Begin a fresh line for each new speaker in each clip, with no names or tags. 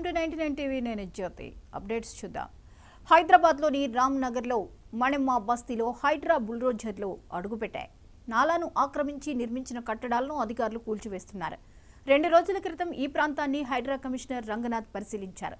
Welcome to 99 TV. నేను జ్యోతి. Updates చూద్దాం. హైదరాబాద్లోని రామ్ నగర్లో మణెమ్మ బస్తీలో హైడ్రా బుల్డోజర్లు అడుగుపెట్టాయి. నాలాను ఆక్రమించి నిర్మించిన కట్టడాలను అధికారులు కూల్చివేస్తున్నారు. 2 రోజుల క్రితం ఈ ప్రాంతాన్ని హైడ్రా కమిషనర్ రంగనాథ్ పరిశీలించారు.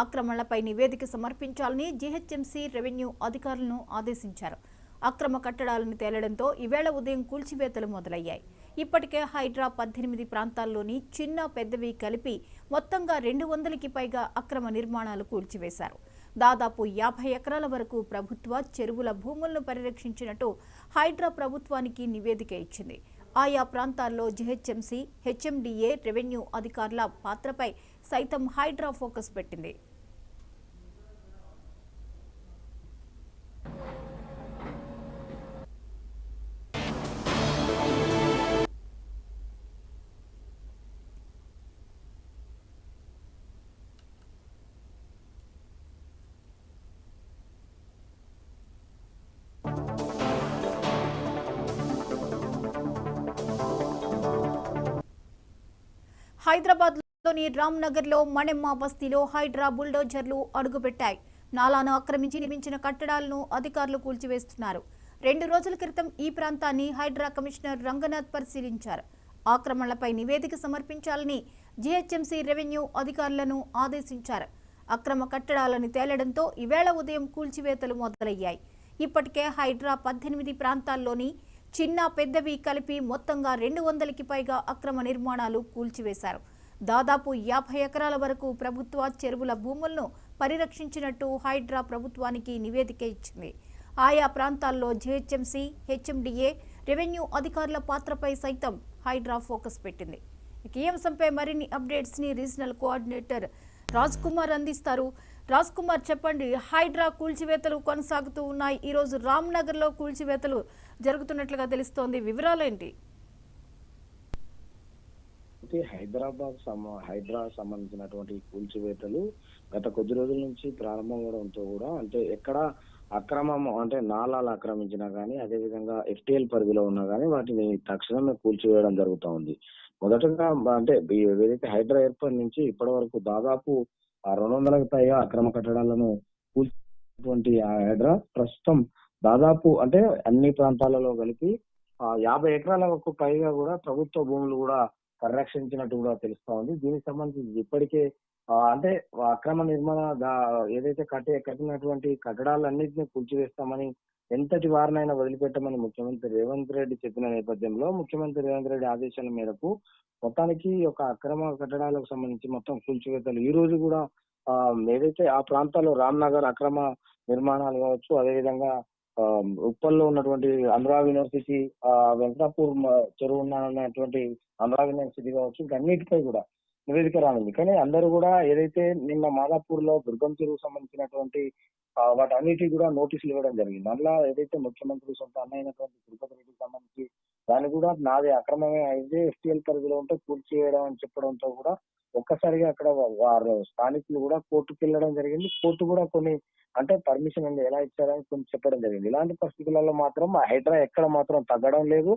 ఆక్రమణలపై నివేదిక సమర్పించాలని జీహెచ్ఎంసీ రెవెన్యూ అధికారులను ఆదేశించారు. అక్రమ కట్టడాలను తేలడంతో ఈవేళ ఉదయం కూల్చివేతలు మొదలయ్యాయి. ఇప్పటికే హైడ్రా 18 ప్రాంతాల్లోని చిన్న పెద్దవి కలిపి మొత్తంగా 200కి పైగా అక్రమ నిర్మాణాలు కూల్చివేశారు. దాదాపు 50 ఎకరాల వరకు ప్రభుత్వ చెరువుల భూములను పరిరక్షించినట్టు హైడ్రా ప్రభుత్వానికి నివేదిక ఇచ్చింది. ఆయా ప్రాంతాల్లో జీహెచ్ఎంసీ, హెచ్ఎండిఏ, రెవెన్యూ అధికారుల పాత్రపై సైతం హైడ్రా ఫోకస్ పెట్టింది. హైదరాబాద్లోని రామ్ నగర్లో మణెమ్మ బస్తీలో హైడ్రా బుల్డోజర్లు అడుగుపెట్టాయి. నాలాను ఆక్రమించి నిర్మించిన కట్టడాలను అధికారులు కూల్చివేస్తున్నారు. 2 రోజుల క్రితం ఈ ప్రాంతాన్ని హైడ్రా కమిషనర్ రంగనాథ్ పరిశీలించారు. ఆక్రమణలపై నివేదిక సమర్పించాలని జీహెచ్ఎంసీ రెవెన్యూ అధికారులను ఆదేశించారు. అక్రమ కట్టడాలను తేలడంతో ఈవేళ ఉదయం కూల్చివేతలు మొదలయ్యాయి. ఇప్పటికే హైడ్రా 18 ప్రాంతాల్లోని చిన్న పెద్దవి కలిపి మొత్తంగా 200కి పైగా అక్రమ నిర్మాణాలు కూల్చివేశారు. దాదాపు 50 ఎకరాల వరకు ప్రభుత్వ చెరువుల భూములను పరిరక్షించినట్టు హైడ్రా ప్రభుత్వానికి నివేదిక ఇచ్చింది. ఆయా ప్రాంతాల్లో జీహెచ్ఎంసీ, హెచ్ఎండిఏ, రెవెన్యూ అధికారుల పాత్రపై సైతం హైడ్రా ఫోకస్ పెట్టింది. ఈ అంశంపై మరిన్ని అప్డేట్స్ ని రీజనల్ కోఆర్డినేటర్ రాజ్ కుమార్ అందిస్తారు. రాజ్ కుమార్, చెప్పండి. హైడ్రా కూల్చివేతలు కొనసాగుతూ ఉన్నాయి. ఈరోజు రామ్ నగర్ లో కూల్చివేతలు జరుగుతున్నట్లుగా తెలుస్తోంది. వివరాలేంటి?
హైడ్రా సంబంధించినటువంటి కూల్చివేతలు గత కొద్ది రోజుల నుంచి ప్రారంభం అవడంతో కూడా అంటే ఎక్కడ అక్రమం అంటే నాలాలు ఆక్రమించినా గానీ, అదేవిధంగా ఎఫ్టీఎల్ పరిధిలో ఉన్నా గానీ వాటిని తక్షణమే కూల్చివేయడం జరుగుతూ ఉంది. మొదటగా అంటే ఏదైతే హైడ్రా ఏర్పాటు నుంచి ఇప్పటి వరకు దాదాపు 200కి పైగా అక్రమ కట్టడాలను కూల్చినటువంటి హైడ్రా ప్రస్తుతం దాదాపు అంటే అన్ని ప్రాంతాలలో కలిపి 50 ఎకరాలకు పైగా కూడా ప్రభుత్వ భూములు కూడా పరిరక్షించినట్టు కూడా తెలుస్తా ఉంది. దీనికి సంబంధించి ఇప్పటికే అంటే అక్రమ నిర్మాణ ఏదైతే కట్టినటువంటి కట్టడాలన్నింటినీ కూల్చివేస్తామని, ఎంతటి వారినైనా వదిలిపెట్టమని ముఖ్యమంత్రి రేవంత్ రెడ్డి చెప్పిన నేపథ్యంలో ముఖ్యమంత్రి రేవంత్ రెడ్డి ఆదేశాల మేరకు మొత్తానికి ఒక అక్రమ కట్టడాలకు సంబంధించి మొత్తం కూల్చివేతలు ఈ రోజు కూడా ఏదైతే ఆ ప్రాంతాల్లో రామ్ నగర్ అక్రమ నిర్మాణాలు కావచ్చు, అదేవిధంగా ఉప్పల్లో ఉన్నటువంటి అనురాగ్ యూనివర్సిటీ, వెంకటాపూర్ చెరువు ఉన్నటువంటి అనురాగ్ యూనివర్సిటీ కావచ్చు, ఇంకా అన్నిటిపై కూడా నివేదిక రానుంది. కానీ అందరూ కూడా ఏదైతే నిన్న మాదాపూర్ లో దుర్గం చెరువు సంబంధించినటువంటి వాటన్నిటి కూడా నోటీసులు ఇవ్వడం జరిగింది. అందులో ఏదైతే ముఖ్యమంత్రి సొంత అన్నైనటువంటి తిరుపతి రెడ్డికి సంబంధించి దాన్ని కూడా నాది అక్రమమే అయితే ఎఫ్టీఎల్ పరిధిలో ఉంటే కూల్చివేయడం అని చెప్పడంతో కూడా ఒక్కసారిగా అక్కడ వారు స్థానికులు కూడా కోర్టుకు వెళ్ళడం జరిగింది. కోర్టు కూడా కొన్ని అంటే పర్మిషన్ ఉంది ఎలా ఇచ్చారని కొన్ని చెప్పడం జరిగింది. ఇలాంటి పరిస్థితులలో మాత్రం హైడ్రా ఎక్కడ మాత్రం తగ్గడం లేదు.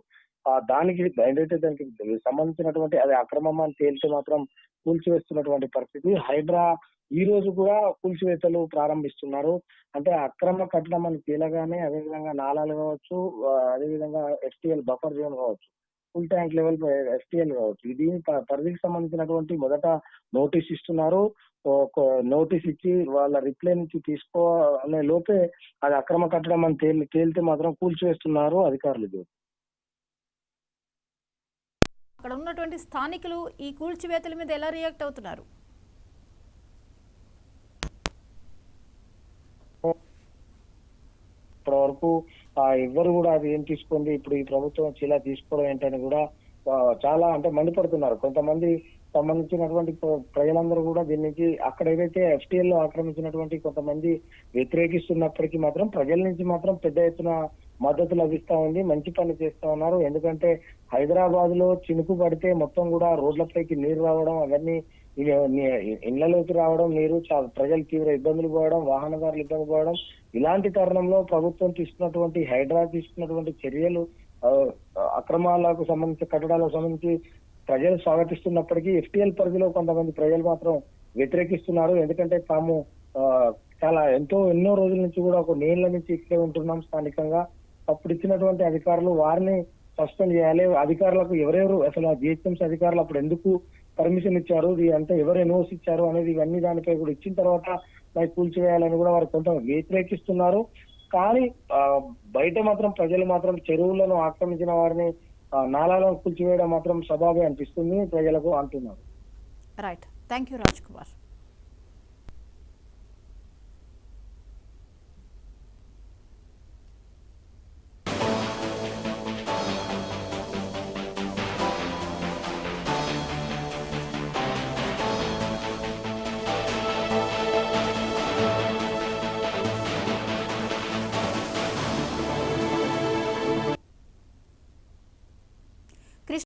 దానికి ఏదైతే దానికి సంబంధించినటువంటి అది అక్రమం అని తేలితే మాత్రం కూల్చివేస్తున్నటువంటి పరిస్థితి. హైడ్రా ఈ రోజు కూడా కూల్చివేతలు ప్రారంభిస్తున్నారు. అంటే అక్రమ కట్టడం అని తేలగానే అదేవిధంగా నాలాలు కావచ్చు, అదేవిధంగా ఎఫ్టీఎల్ బఫర్ జోన్ కావచ్చు, ఫుల్ ట్యాంక్ లెవెల్ ఎఫ్టీఎల్ కావచ్చు, దీని పరిధికి సంబంధించినటువంటి మొదట నోటీస్ ఇస్తున్నారు. నోటీస్ ఇచ్చి వాళ్ళ రిప్లై నుంచి తీసుకోవాలనే లోపే అది అక్రమ కట్టడం అని తేలితే మాత్రం కూల్చివేస్తున్నారు అధికారులు.
అక్కడ ఉన్నటువంటి స్థానికులు ఈ కూల్చివేతల మీద ఎలా రియాక్ట్ అవుతున్నారు?
ఇప్పటి వరకు ఎవ్వరు కూడా అది ఏం తీసుకోండి, ఇప్పుడు ఈ ప్రభుత్వం ఇలా తీసుకోవడం ఏంటని కూడా చాలా అంటే మండిపడుతున్నారు. కొంతమంది సంబంధించినటువంటి ప్రజలందరూ కూడా దీనికి అక్కడ ఏదైతే ఎఫ్టీఎల్ లో ఆక్రమించినటువంటి కొంతమంది వ్యతిరేకిస్తున్నప్పటికీ మాత్రం ప్రజల నుంచి మాత్రం పెద్ద ఎత్తున మద్దతు లభిస్తా ఉంది. మంచి పని చేస్తా ఉన్నారు. ఎందుకంటే హైదరాబాద్ లో చినుకు పడితే మొత్తం కూడా రోడ్లపైకి నీరు రావడం, అవన్నీ ఇళ్లలోకి రావడం, నీరు ప్రజలు తీవ్ర ఇబ్బందులు పోవడం, వాహనదారులు ఇబ్బంది పోవడం, ఇలాంటి తరుణంలో ప్రభుత్వం తీసుకున్నటువంటి హైడ్రా తీసుకున్నటువంటి చర్యలు అక్రమాలకు సంబంధించి కట్టడాలకు సంబంధించి ప్రజలు స్వాగతిస్తున్నప్పటికీ ఎఫ్టీఎల్ పరిధిలో కొంతమంది ప్రజలు మాత్రం వ్యతిరేకిస్తున్నారు. ఎందుకంటే తాము చాలా ఎన్నో రోజుల నుంచి కూడా ఒక నేళ్ల నుంచి ఇక్కడే ఉంటున్నాం స్థానికంగా. అప్పుడు ఇచ్చినటువంటి అధికారులు వారిని సస్పెండ్ చేయాలి. అధికారులకు ఎవరెవరు అసలు జిహెచ్ఎంసీ అధికారులు అప్పుడు ఎందుకు పర్మిషన్ ఇచ్చారు, ఇది అంటే ఎవరు ఎన్ఓసి ఇచ్చారు అనేది ఇవన్నీ దానిపై కూడా ఇచ్చిన తర్వాత మరి కూల్చివేయాలని కూడా వారు కొంత వ్యతిరేకిస్తున్నారు. కానీ బయట మాత్రం ప్రజలు మాత్రం చెరువులను ఆక్రమించిన వారిని నాలాలను కూల్చివేయడం మాత్రం సబబే అనిపిస్తుంది ప్రజలకు అంటున్నారు.
Right, thank you Raj Kumar.